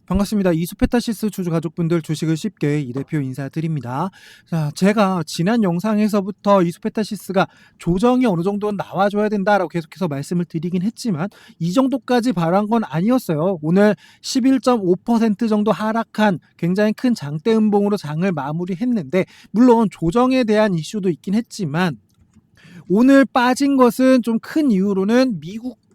반갑습니다. 이수페타시스 주주 가족분들 주식을 쉽게 이 대표 인사드립니다. 자, 제가 지난 영상에서부터 이수페타시스가 조정이 어느 정도는 나와줘야 된다라고 계속해서 말씀을 드리긴 했지만 이 정도까지 바란 건 아니었어요. 오늘 11.5% 정도 하락한 굉장히 큰 장대 음봉으로 장을 마무리했는데, 물론 조정에 대한 이슈도 있긴 했지만 오늘 빠진 것은 좀 큰 이유로는 미국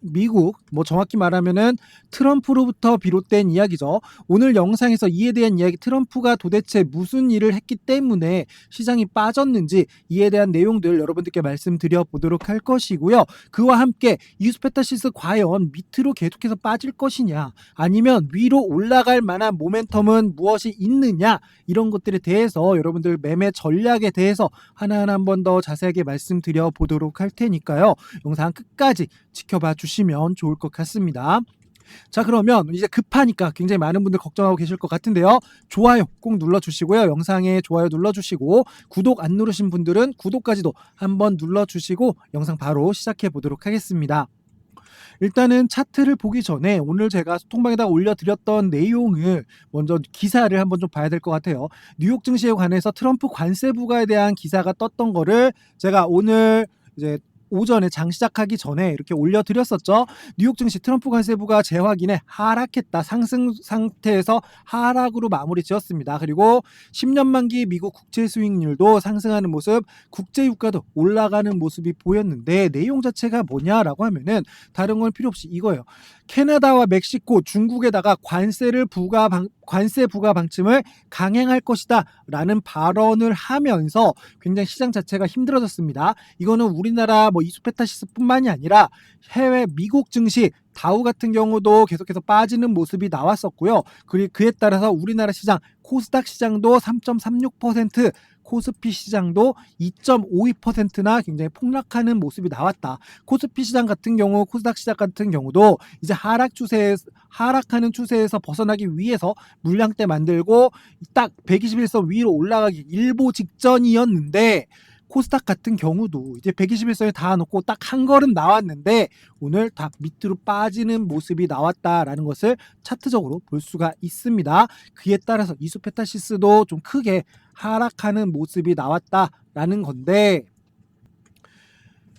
정확히 말하면은 트럼프로부터 비롯된 이야기죠. 오늘 영상에서 이에 대한 이야기, 트럼프가 도대체 무슨 일을 했기 때문에 시장이 빠졌는지 이에 대한 내용들 여러분들께 말씀드려 보도록 할 것이고요. 그와 함께 이수페타시스 과연 밑으로 계속해서 빠질 것이냐, 아니면 위로 올라갈 만한 모멘텀은 무엇이 있느냐, 이런 것들에 대해서 여러분들 매매 전략에 대해서 하나하나 한 번 더 자세하게 말씀드려 보도록 할 테니까요. 영상 끝까지 지켜봐 주시면 좋을 것 같습니다. 자, 그러면 이제 급하니까 굉장히 많은 분들 걱정하고 계실 것 같은데요. 좋아요 꼭 눌러주시고요. 영상에 좋아요 눌러주시고, 구독 안 누르신 분들은 구독까지도 한번 눌러주시고 영상 바로 시작해 보도록 하겠습니다. 일단은 차트를 보기 전에 오늘 제가 소통방에다 올려드렸던 내용을 먼저 기사를 한번 좀 봐야 될 것 같아요. 뉴욕 증시에 관해서 트럼프 관세 부과에 대한 기사가 떴던 거를 제가 오늘 이제 오전에 장 시작하기 전에 이렇게 올려드렸었죠. 뉴욕 증시 트럼프 관세 부과 재확인에 하락했다. 상승 상태에서 하락으로 마무리 지었습니다. 그리고 10년 만기 미국 국채 수익률도 상승하는 모습, 국제 유가도 올라가는 모습이 보였는데, 내용 자체가 뭐냐라고 하면은 다른 건 필요 없이 이거예요. 캐나다와 멕시코, 중국에다가 관세 부과 방침을 강행할 것이다 라는 발언을 하면서 굉장히 시장 자체가 힘들어졌습니다. 이거는 우리나라 이수페타시스뿐만이 아니라 해외 미국 증시 다우 같은 경우도 계속해서 빠지는 모습이 나왔었고요. 그리고 그에 따라서 우리나라 시장 코스닥 시장도 3.36%, 코스피 시장도 2.52%나 굉장히 폭락하는 모습이 나왔다. 코스피 시장 같은 경우, 코스닥 시장 같은 경우도 이제 하락하는 추세에서 벗어나기 위해서 물량대 만들고 딱 121선 위로 올라가기 일보 직전이었는데, 코스닥 같은 경우도 이제 121선에 닿아놓고 딱 한 걸음 나왔는데 오늘 다 밑으로 빠지는 모습이 나왔다라는 것을 차트적으로 볼 수가 있습니다. 그에 따라서 이수페타시스도 좀 크게 하락하는 모습이 나왔다라는 건데,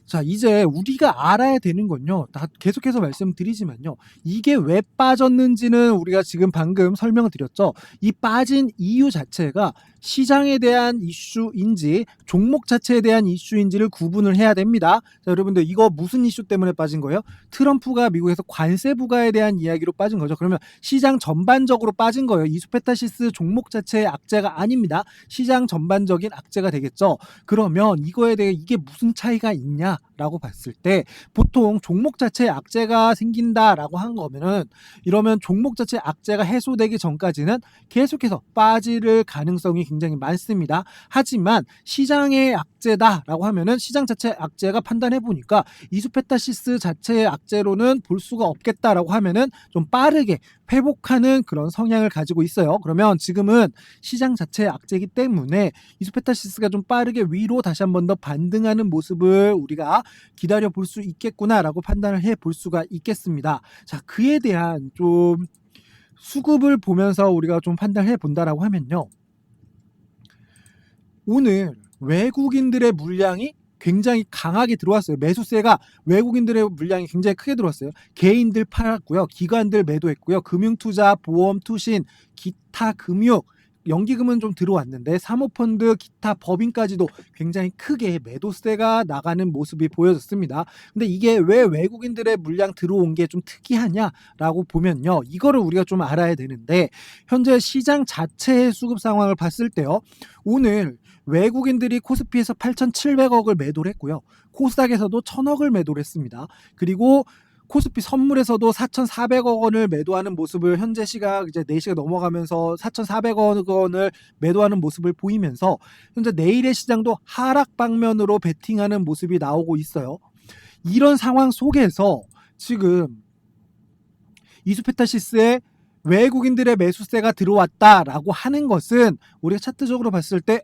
자, 이제 우리가 알아야 되는 건요, 다 계속해서 말씀드리지만요, 이게 왜 빠졌는지는 우리가 지금 방금 설명을 드렸죠. 이 빠진 이유 자체가 시장에 대한 이슈인지 종목 자체에 대한 이슈인지를 구분을 해야 됩니다. 자, 여러분들 이거 무슨 이슈 때문에 빠진 거예요? 트럼프가 미국에서 관세 부과에 대한 이야기로 빠진 거죠. 그러면 시장 전반적으로 빠진 거예요. 이수페타시스 종목 자체의 악재가 아닙니다. 시장 전반적인 악재가 되겠죠. 그러면 이거에 대해 이게 무슨 차이가 있냐 라고 봤을 때, 보통 종목 자체에 악재가 생긴다라고 한 거면은, 이러면 종목 자체 악재가 해소되기 전까지는 계속해서 빠질 가능성이 굉장히 많습니다. 하지만 시장의 악재다라고 하면은 시장 자체 악재가 판단해 보니까 이수페타시스 자체의 악재로는 볼 수가 없겠다라고 하면은 좀 빠르게 회복하는 그런 성향을 가지고 있어요. 그러면 지금은 시장 자체의 악재이기 때문에 이수페타시스가 좀 빠르게 위로 다시 한 번 더 반등하는 모습을 우리가 기다려 볼 수 있겠구나라고 판단을 해 볼 수가 있겠습니다. 자, 그에 대한 좀 수급을 보면서 우리가 좀 판단해 본다라고 하면요, 오늘 외국인들의 물량이 굉장히 강하게 들어왔어요. 매수세가 외국인들의 물량이 굉장히 크게 들어왔어요. 개인들 팔았고요, 기관들 매도했고요, 금융투자, 보험, 투신, 기타 금융, 연기금은 좀 들어왔는데 사모펀드, 기타 법인까지도 굉장히 크게 매도세가 나가는 모습이 보여졌습니다. 근데 이게 왜 외국인들의 물량 들어온 게 좀 특이하냐라고 보면요, 이거를 우리가 좀 알아야 되는데, 현재 시장 자체의 수급 상황을 봤을 때요, 오늘 외국인들이 코스피에서 8,700억을 매도를 했고요, 코스닥에서도 1,000억을 매도를 했습니다. 그리고 코스피 선물에서도 4,400억 원을 매도하는 모습을, 현재 시각 이제 4시가 넘어가면서 4,400억 원을 매도하는 모습을 보이면서 현재 내일의 시장도 하락 방면으로 베팅하는 모습이 나오고 있어요. 이런 상황 속에서 지금 이수페타시스의 외국인들의 매수세가 들어왔다라고 하는 것은 우리가 차트적으로 봤을 때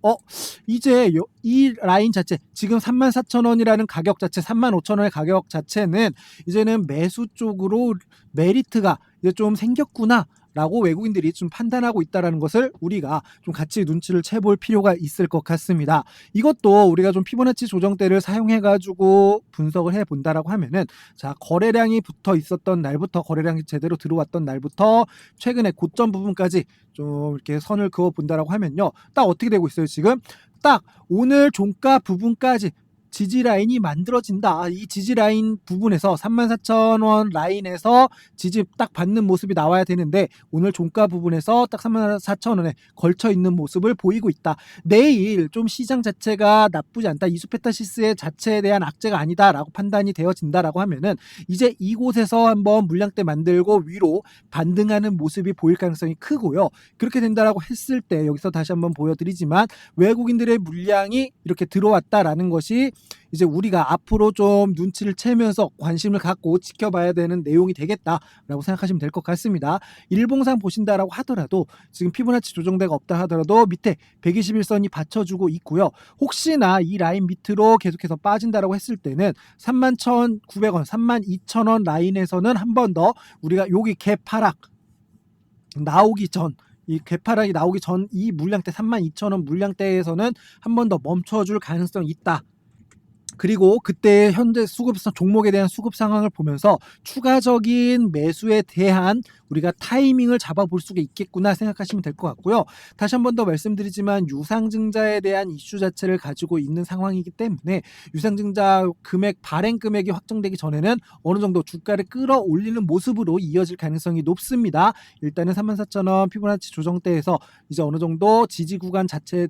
이제 이 라인 자체, 지금 34,000원이라는 가격 자체, 35,000원의 가격 자체는 이제는 매수 쪽으로 메리트가 이제 좀 생겼구나 라고 외국인들이 좀 판단하고 있다는 것을 우리가 좀 같이 눈치를 채볼 필요가 있을 것 같습니다. 이것도 우리가 좀 피보나치 조정대를 사용해가지고 분석을 해본다라고 하면은, 자, 거래량이 붙어 있었던 날부터, 거래량이 제대로 들어왔던 날부터 최근에 고점 부분까지 좀 이렇게 선을 그어 본다라고 하면요, 딱 어떻게 되고 있어요? 지금 딱 오늘 종가 부분까지 지지 라인이 만들어진다. 이 지지 라인 부분에서 34,000원 라인에서 지지 딱 받는 모습이 나와야 되는데, 오늘 종가 부분에서 딱 34,000원에 걸쳐 있는 모습을 보이고 있다. 내일 좀 시장 자체가 나쁘지 않다, 이수페타시스의 자체에 대한 악재가 아니다라고 판단이 되어진다라고 하면은, 이제 이곳에서 한번 물량대 만들고 위로 반등하는 모습이 보일 가능성이 크고요. 그렇게 된다라고 했을 때 여기서 다시 한번 보여드리지만, 외국인들의 물량이 이렇게 들어왔다라는 것이 이제 우리가 앞으로 좀 눈치를 채면서 관심을 갖고 지켜봐야 되는 내용이 되겠다라고 생각하시면 될 것 같습니다. 일봉상 보신다라고 하더라도 지금 피보나치 조정대가 없다 하더라도 밑에 121선이 받쳐주고 있고요. 혹시나 이 라인 밑으로 계속해서 빠진다라고 했을 때는 31,900원, 32,000원 라인에서는 한 번 더 우리가 여기 개파락 나오기 전, 이 개파락이 나오기 전 이 물량대 32,000원 물량대에서는 한 번 더 멈춰줄 가능성이 있다. 그리고 그때 현재 종목에 대한 수급 상황을 보면서 추가적인 매수에 대한 우리가 타이밍을 잡아볼 수가 있겠구나 생각하시면 될 것 같고요. 다시 한 번 더 말씀드리지만, 유상증자에 대한 이슈 자체를 가지고 있는 상황이기 때문에 유상증자 금액, 발행 금액이 확정되기 전에는 어느 정도 주가를 끌어올리는 모습으로 이어질 가능성이 높습니다. 일단은 34,000원 피보나치 조정대에서 이제 어느 정도 지지 구간 자체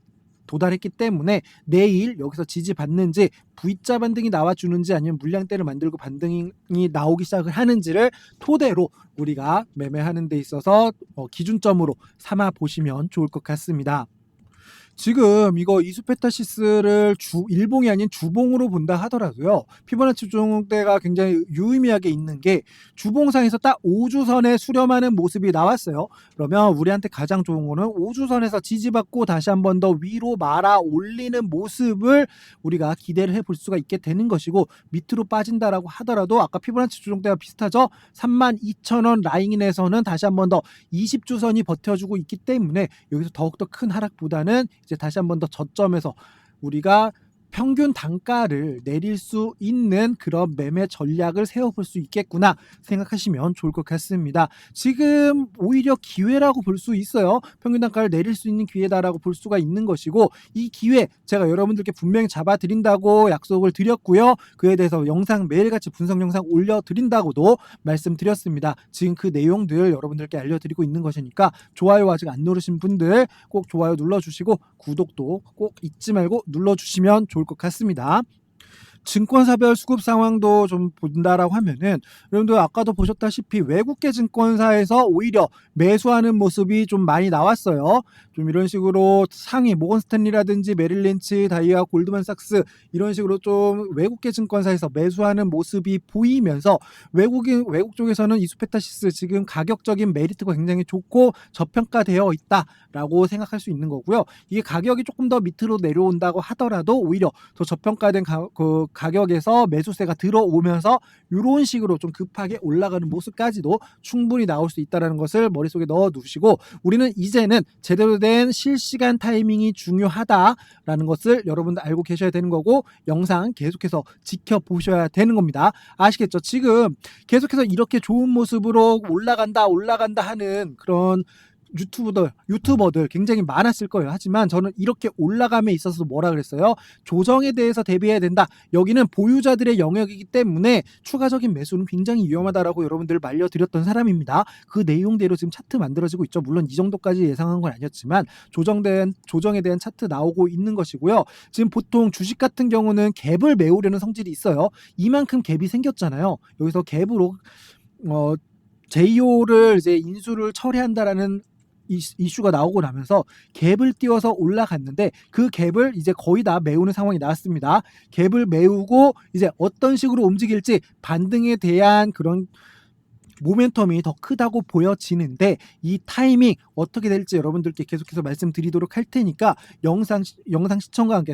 도달했기 때문에 내일 여기서 지지받는지, V자 반등이 나와주는지, 아니면 물량대를 만들고 반등이 나오기 시작을 하는지를 토대로 우리가 매매하는 데 있어서 기준점으로 삼아 보시면 좋을 것 같습니다. 지금 이거 이수페타시스를 일봉이 아닌 주봉으로 본다 하더라도요, 피보나치 조정대가 굉장히 유의미하게 있는 게, 주봉상에서 딱 5주선에 수렴하는 모습이 나왔어요. 그러면 우리한테 가장 좋은 거는 5주선에서 지지받고 다시 한 번 더 위로 말아 올리는 모습을 우리가 기대를 해볼 수가 있게 되는 것이고, 밑으로 빠진다라고 하더라도 아까 피보나치 조정대와 비슷하죠. 32,000원 라인에서는 다시 한 번 더 20주선이 버텨주고 있기 때문에 여기서 더욱더 큰 하락보다는 이제 다시 한 번 더 저점에서 우리가 평균 단가를 내릴 수 있는 그런 매매 전략을 세워볼 수 있겠구나 생각하시면 좋을 것 같습니다. 지금 오히려 기회라고 볼 수 있어요. 평균 단가를 내릴 수 있는 기회다라고 볼 수가 있는 것이고, 이 기회 제가 여러분들께 분명히 잡아드린다고 약속을 드렸고요. 그에 대해서 영상 매일같이 분석 영상 올려드린다고도 말씀드렸습니다. 지금 그 내용들 여러분들께 알려드리고 있는 것이니까, 좋아요 아직 안 누르신 분들 꼭 좋아요 눌러주시고, 구독도 꼭 잊지 말고 눌러주시면 좋을 것 같습니다. 증권사별 수급 상황도 좀 본다라고 하면은, 여러분들 아까도 보셨다시피 외국계 증권사에서 오히려 매수하는 모습이 좀 많이 나왔어요. 좀 이런 식으로 상위 모건스탠리라든지 메릴린치, 다이아, 골드만삭스 이런 식으로 좀 외국계 증권사에서 매수하는 모습이 보이면서, 외국 쪽에서는 이수페타시스 지금 가격적인 메리트가 굉장히 좋고 저평가되어 있다라고 생각할 수 있는 거고요. 이게 가격이 조금 더 밑으로 내려온다고 하더라도 오히려 더 저평가된 가격에서 매수세가 들어오면서 이런 식으로 좀 급하게 올라가는 모습까지도 충분히 나올 수 있다는 것을 머릿속에 넣어 두시고, 우리는 이제는 제대로 된 실시간 타이밍이 중요하다라는 것을 여러분들 알고 계셔야 되는 거고, 영상 계속해서 지켜보셔야 되는 겁니다. 아시겠죠? 지금 계속해서 이렇게 좋은 모습으로 올라간다 하는 그런 유튜버들 굉장히 많았을 거예요. 하지만 저는 이렇게 올라감에 있어서 뭐라 그랬어요? 조정에 대해서 대비해야 된다. 여기는 보유자들의 영역이기 때문에 추가적인 매수는 굉장히 위험하다라고 여러분들을 말려드렸던 사람입니다. 그 내용대로 지금 차트 만들어지고 있죠. 물론 이 정도까지 예상한 건 아니었지만 조정에 대한 차트 나오고 있는 것이고요. 지금 보통 주식 같은 경우는 갭을 메우려는 성질이 있어요. 이만큼 갭이 생겼잖아요. 여기서 갭으로 JO를 이제 인수를 처리한다라는 이슈가 나오고 나면서 갭을 띄워서 올라갔는데, 그 갭을 이제 거의 다 메우는 상황이 나왔습니다. 갭을 메우고 이제 어떤 식으로 움직일지, 반등에 대한 그런 모멘텀이 더 크다고 보여지는데 이 타이밍 어떻게 될지 여러분들께 계속해서 말씀드리도록 할 테니까 영상 시청과 함께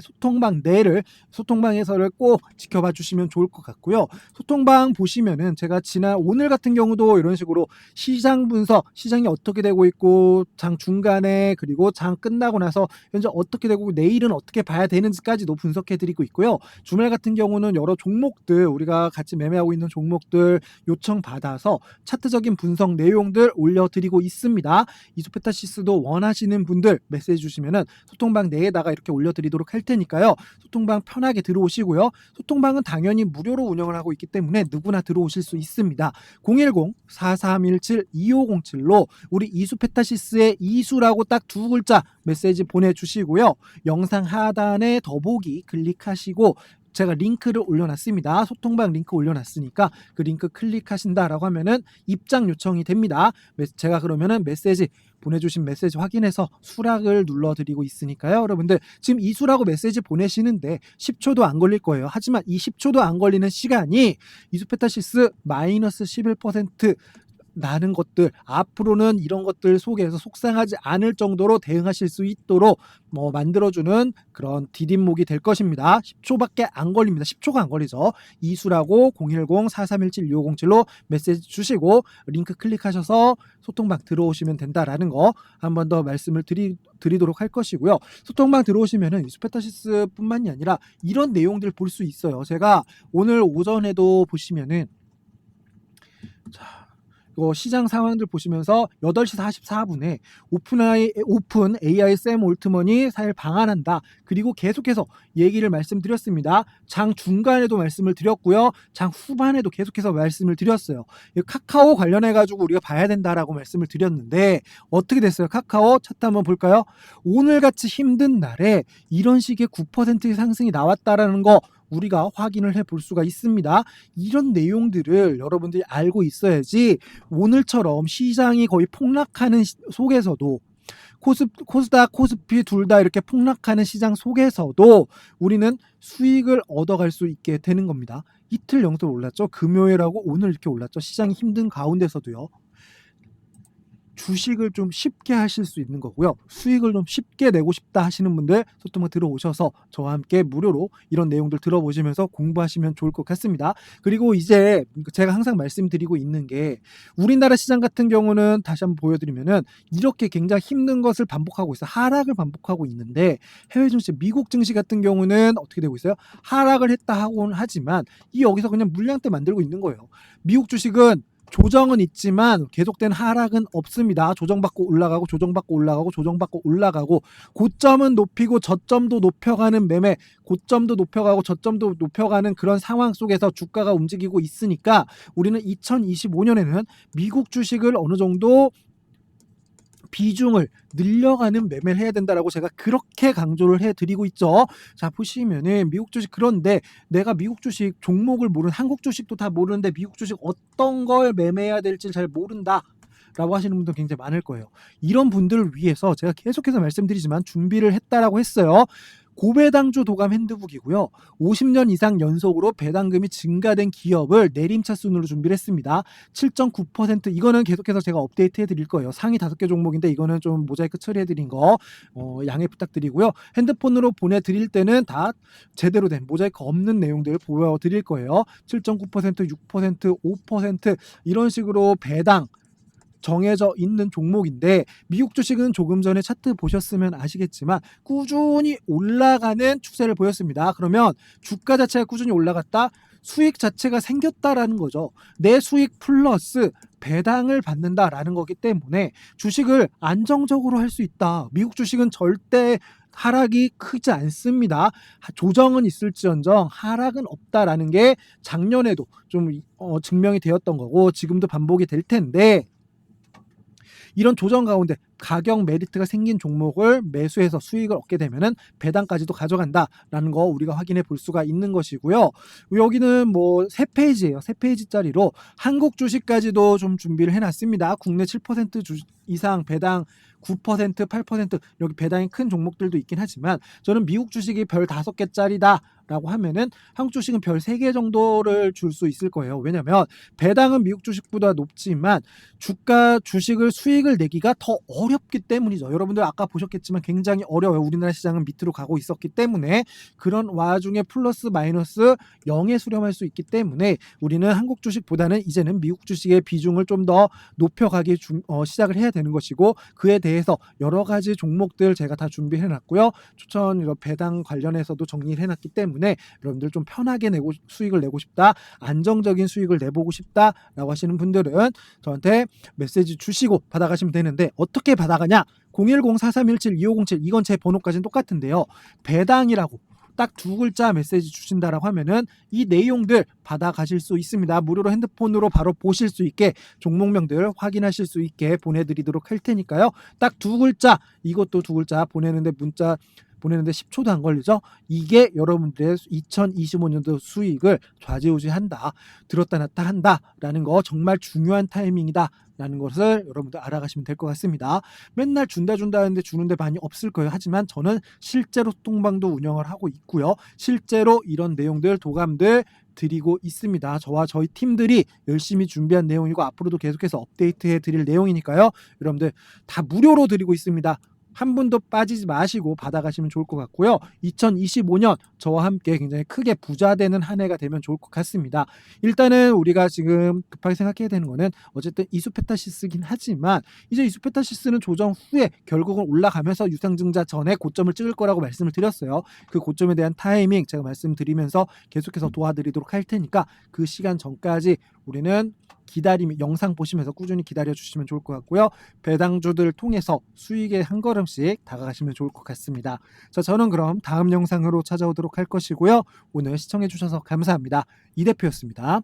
소통방에서를 꼭 지켜봐 주시면 좋을 것 같고요. 소통방 보시면은 제가 오늘 같은 경우도 이런 식으로 시장 분석, 시장이 어떻게 되고 있고 장 중간에 그리고 장 끝나고 나서 현재 어떻게 되고 내일은 어떻게 봐야 되는지까지도 분석해 드리고 있고요. 주말 같은 경우는 여러 종목들 우리가 같이 매매하고 있는 종목들 요청 받아서 차트적인 분석 내용들 올려드리고 있습니다. 이소페타시스도 원하시는 분들 메시지 주시면은 소통방 내에다가 이렇게 올려드리도록 할 테니까요. 소통방 편하게 들어오시고요. 소통방은 당연히 무료로 운영을 하고 있기 때문에 누구나 들어오실 수 있습니다. 010-4317-2507로 우리 이수페타시스의 이수라고 딱 두 글자 메시지 보내주시고요. 영상 하단에 더보기 클릭하시고 제가 링크를 올려놨습니다. 소통방 링크 올려놨으니까 그 링크 클릭하신다라고 하면은 입장 요청이 됩니다. 제가 그러면은 보내주신 메시지 확인해서 수락을 눌러드리고 있으니까요. 여러분들 지금 이수라고 메시지 보내시는데 10초도 안 걸릴 거예요. 하지만 이 10초도 안 걸리는 시간이 이수페타시스 마이너스 11% 나는 것들 앞으로는 이런 것들 속에서 속상하지 않을 정도로 대응하실 수 있도록 만들어주는 그런 디딤목이 될 것입니다. 10초밖에 안 걸립니다. 10초가 안 걸리죠. 이수라고 010-4317-2507로 메시지 주시고 링크 클릭하셔서 소통방 들어오시면 된다라는 거 한 번 더 말씀을 드리도록 할 것이고요. 소통방 들어오시면은 이수페타시스 뿐만이 아니라 이런 내용들 볼 수 있어요. 제가 오늘 오전에도 보시면은 시장 상황들 보시면서 8시 44분에 오픈 AI 샘 올트먼이 사일 방한한다. 그리고 계속해서 얘기를 말씀드렸습니다. 장 중간에도 말씀을 드렸고요. 장 후반에도 계속해서 말씀을 드렸어요. 카카오 관련해가지고 우리가 봐야 된다라고 말씀을 드렸는데 어떻게 됐어요? 카카오 차트 한번 볼까요? 오늘같이 힘든 날에 이런 식의 9%의 상승이 나왔다라는 거 우리가 확인을 해볼 수가 있습니다. 이런 내용들을 여러분들이 알고 있어야지 오늘처럼 시장이 거의 폭락하는 속에서도 코스닥, 코스피 둘 다 이렇게 폭락하는 시장 속에서도 우리는 수익을 얻어갈 수 있게 되는 겁니다. 이틀 연속 올랐죠. 금요일하고 오늘 이렇게 올랐죠. 시장이 힘든 가운데서도요. 주식을 좀 쉽게 하실 수 있는 거고요. 수익을 좀 쉽게 내고 싶다 하시는 분들 소통방 들어오셔서 저와 함께 무료로 이런 내용들 들어보시면서 공부하시면 좋을 것 같습니다. 그리고 이제 제가 항상 말씀드리고 있는 게 우리나라 시장 같은 경우는 다시 한번 보여드리면은 이렇게 굉장히 힘든 것을 반복하고 있어요. 하락을 반복하고 있는데 해외 증시, 미국 증시 같은 경우는 어떻게 되고 있어요? 하락을 했다 하고는 하지만 여기서 그냥 물량대 만들고 있는 거예요. 미국 주식은 조정은 있지만 계속된 하락은 없습니다. 조정받고 올라가고 조정받고 올라가고 조정받고 올라가고 고점은 높이고 저점도 높여가는 매매, 고점도 높여가고 저점도 높여가는 그런 상황 속에서 주가가 움직이고 있으니까 우리는 2025년에는 미국 주식을 어느 정도 비중을 늘려가는 매매를 해야 된다라고 제가 그렇게 강조를 해드리고 있죠. 자, 보시면은 미국 주식, 그런데 내가 미국 주식 종목을 한국 주식도 다 모르는데 미국 주식 어떤 걸 매매해야 될지 잘 모른다 라고 하시는 분들 굉장히 많을 거예요. 이런 분들을 위해서 제가 계속해서 말씀드리지만 준비를 했다라고 했어요. 고배당주 도감 핸드북이고요. 50년 이상 연속으로 배당금이 증가된 기업을 내림차 순으로 준비를 했습니다. 7.9% 이거는 계속해서 제가 업데이트 해드릴 거예요. 상위 5개 종목인데 이거는 좀 모자이크 처리해드린 거 양해 부탁드리고요. 핸드폰으로 보내드릴 때는 다 제대로 된 모자이크 없는 내용들을 보여드릴 거예요. 7.9%, 6%, 5% 이런 식으로 배당 정해져 있는 종목인데 미국 주식은 조금 전에 차트 보셨으면 아시겠지만 꾸준히 올라가는 추세를 보였습니다. 그러면 주가 자체가 꾸준히 올라갔다, 수익 자체가 생겼다라는 거죠. 내 수익 플러스 배당을 받는다라는 거기 때문에 주식을 안정적으로 할 수 있다. 미국 주식은 절대 하락이 크지 않습니다. 조정은 있을지언정 하락은 없다라는 게 작년에도 좀 증명이 되었던 거고 지금도 반복이 될 텐데 이런 조정 가운데 가격 메리트가 생긴 종목을 매수해서 수익을 얻게 되면은 배당까지도 가져간다라는 거 우리가 확인해 볼 수가 있는 것이고요. 여기는 뭐 3페이지예요. 3페이지짜리로 한국 주식까지도 좀 준비를 해놨습니다. 국내 7% 이상 배당 9%, 8% 여기 배당이 큰 종목들도 있긴 하지만 저는 미국 주식이 별 5개짜리다 라고 하면은 한국 주식은 별 3개 정도를 줄 수 있을 거예요. 왜냐면 배당은 미국 주식보다 높지만 주식을 수익을 내기가 더 어렵기 때문이죠. 여러분들 아까 보셨겠지만 굉장히 어려워요. 우리나라 시장은 밑으로 가고 있었기 때문에 그런 와중에 플러스 마이너스 0에 수렴할 수 있기 때문에 우리는 한국 주식보다는 이제는 미국 주식의 비중을 좀 더 높여가기 시작을 해야 되는 것이고 그에 대해서 여러 가지 종목들 제가 다 준비해 놨고요. 추천 배당 관련해서도 정리를 해놨기 때문에 여러분들 좀 편하게 수익을 내고 싶다, 안정적인 수익을 내보고 싶다라고 하시는 분들은 저한테 메시지 주시고 받아가시면 되는데 어떻게 받아가냐? 010-4317-2507 이건 제 번호까지는 똑같은데요. 배당이라고 딱 2글자 메시지 주신다라고 하면은 이 내용들 받아가실 수 있습니다. 무료로 핸드폰으로 바로 보실 수 있게 종목명들 확인하실 수 있게 보내드리도록 할 테니까요. 딱 2글자, 이것도 2글자 문자 보내는데 10초도 안 걸리죠. 이게 여러분들의 2025년도 수익을 좌지우지한다, 들었다 놨다 한다라는 거 정말 중요한 타이밍이다 라는 것을 여러분들 알아가시면 될 것 같습니다. 맨날 준다 하는데 주는데 많이 없을 거예요. 하지만 저는 실제로 소통방도 운영을 하고 있고요. 실제로 이런 내용들 도감들 드리고 있습니다. 저와 저희 팀들이 열심히 준비한 내용이고 앞으로도 계속해서 업데이트해 드릴 내용이니까요. 여러분들 다 무료로 드리고 있습니다. 한 분도 빠지지 마시고 받아가시면 좋을 것 같고요. 2025년 저와 함께 굉장히 크게 부자 되는 한 해가 되면 좋을 것 같습니다. 일단은 우리가 지금 급하게 생각해야 되는 거는 어쨌든 이수페타시스긴 하지만 이제 이수페타시스는 조정 후에 결국은 올라가면서 유상증자 전에 고점을 찍을 거라고 말씀을 드렸어요. 그 고점에 대한 타이밍 제가 말씀드리면서 계속해서 도와드리도록 할 테니까 그 시간 전까지 우리는 영상 보시면서 꾸준히 기다려 주시면 좋을 것 같고요. 배당주들 통해서 수익에 한 걸음씩 다가가시면 좋을 것 같습니다. 자, 저는 그럼 다음 영상으로 찾아오도록 할 것이고요. 오늘 시청해 주셔서 감사합니다. 이 대표였습니다.